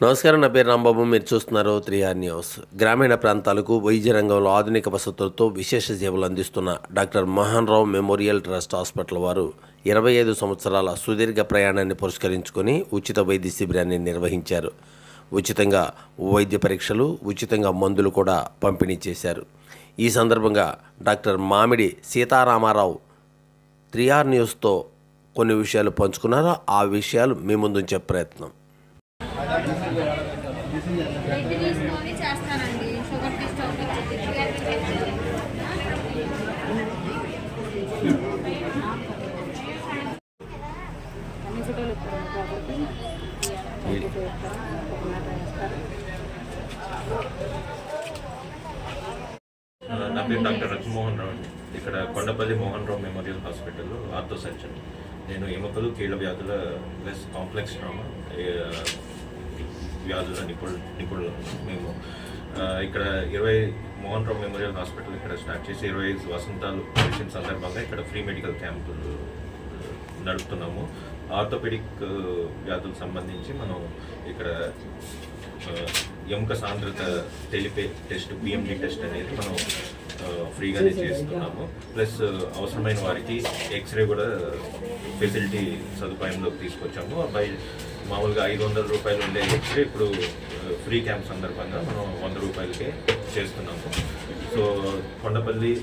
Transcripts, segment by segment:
నమస్కారం. నా పేరు రాంబాబు. మీరు చూస్తున్నారు 3R న్యూస్. గ్రామీణ ప్రాంతాలకు వైద్య రంగంలో ఆధునిక వసతులతో విశేష సేవలు అందిస్తున్న doctor Mohan Rao memorial trust hospital వారు 25 సంవత్సరాల సుదీర్ఘ ప్రయాణాన్ని పురస్కరించుకొని ఉచిత వైద్య శిబిరాన్ని నిర్వహించారు. ఉచితంగా వైద్య పరీక్షలు, ఉచితంగా మందులు కూడా పంపిణీ చేశారు. ఈ సందర్భంగా డాక్టర్ మామిడి సీతారామారావు 3R న్యూస్తో కొన్ని విషయాలు పంచుకున్నారు. ఆ విషయాలు మీ ముందుంచే ప్రయత్నం. చేస్తానండి. షుగర్ టెస్ట్ నా పేరు డాక్టర్ రఘుమోహన్ రావు అండి. ఇక్కడ కొండపల్లి మోహన్ రావు మెమోరియల్ హాస్పిటల్లో ఆర్థో సర్జన్. నేను ఎముకలు, కీళ్ళ వ్యాధుల ప్లస్ కాంప్లెక్స్ ట్రామా వ్యాధుల నిపుణులు. మేము ఇక్కడ 20 మోహన్ రావు మెమోరియల్ హాస్పిటల్ ఇక్కడ స్టార్ట్ చేసి 25 వసంతాలు వచ్చిన సందర్భంగా ఇక్కడ ఫ్రీ మెడికల్ క్యాంపులు నడుపుతున్నాము. ఆర్థోపెడిక్ వ్యాధులకు సంబంధించి మనం ఇక్కడ ఎముక సాంద్రత తెలిపే టెస్ట్, బిఎండి టెస్ట్ అనేది మనం ఫ్రీగానే చేస్తున్నాము. ప్లస్ అవసరమైన వారికి ఎక్స్రే కూడా ఫెసిలిటీ సదుపాయంలోకి తీసుకొచ్చాము. అబ్బాయి మామూలుగా 500 రూపాయలు ఉండే ఎక్స్రే ఇప్పుడు ఫ్రీ క్యాంప్ సందర్భంగా మనం 100 రూపాయలకే చేస్తున్నాము. సో కొండపల్లి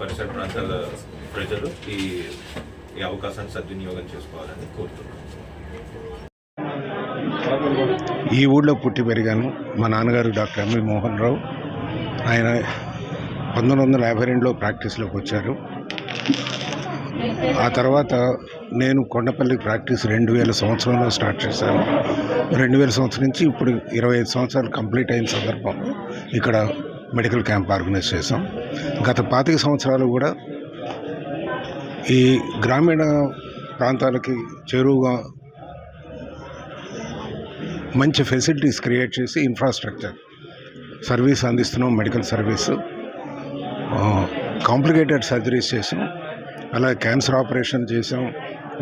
పరిసర ప్రాంతాల ప్రజలు ఈ అవకాశాన్ని సద్వినియోగం చేసుకోవాలని కోరుతున్నాము. ఈ ఊళ్ళో పుట్టి పెరిగాను. మా నాన్నగారు డాక్టర్ ఎంవి మోహన్ రావు. ఆయన 1952లో ప్రాక్టీస్లోకి వచ్చారు. ఆ తర్వాత నేను కొండపల్లి ప్రాక్టీస్ 2000 సంవత్సరంలో స్టార్ట్ చేశాను. 2000 సంవత్సరం నుంచి ఇప్పుడు 25 సంవత్సరాలు కంప్లీట్ అయిన సందర్భంలో ఇక్కడ మెడికల్ క్యాంప్ ఆర్గనైజ్ చేసాం. గత 25 సంవత్సరాలు కూడా ఈ గ్రామీణ ప్రాంతాలకి చేరువుగా మంచి ఫెసిలిటీస్ క్రియేట్ చేసి ఇన్ఫ్రాస్ట్రక్చర్ సర్వీస్ అందిస్తున్నాం. మెడికల్ సర్వీసు, కాంప్లికేటెడ్ సర్జరీస్ చేసాం, అలాగే క్యాన్సర్ ఆపరేషన్ చేసాం,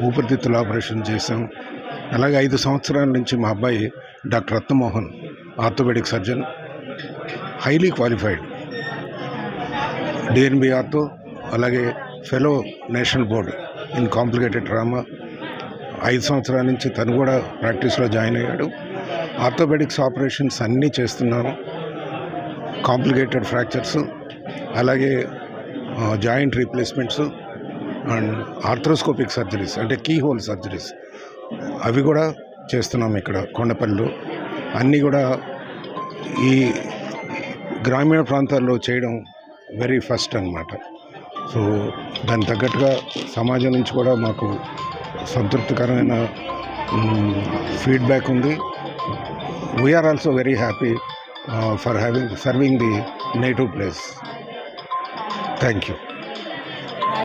ఊపిరితిత్తుల ఆపరేషన్ చేసాం. అలాగే 5 సంవత్సరాల నుంచి మా అబ్బాయి doctor Ratnamohan orthopaedic surgeon, highly qualified, DNB ortho, అలాగే fellow national board in complicated trauma. 5 సంవత్సరాల నుంచి తను కూడా ప్రాక్టీస్లో జాయిన్ అయ్యాడు. ఆర్థోపెడిక్స్ ఆపరేషన్స్ అన్నీ చేస్తున్నాము. కాంప్లికేటెడ్ ఫ్రాక్చర్స్, అలాగే joint replacements and arthroscopic surgeries అంటే కీ హోల్ సర్జరీస్ అవి కూడా చేస్తున్నాం ఇక్కడ కొండపల్లిలో. అన్నీ కూడా ఈ గ్రామీణ ప్రాంతాల్లో చేయడం వెరీ ఫస్ట్ అన్నమాట. సో దానికి తగ్గట్టుగా సమాజం నుంచి కూడా మాకు సంతృప్తికరమైన ఫీడ్బ్యాక్ ఉంది. We're also very happy for serving the native place. Thank you.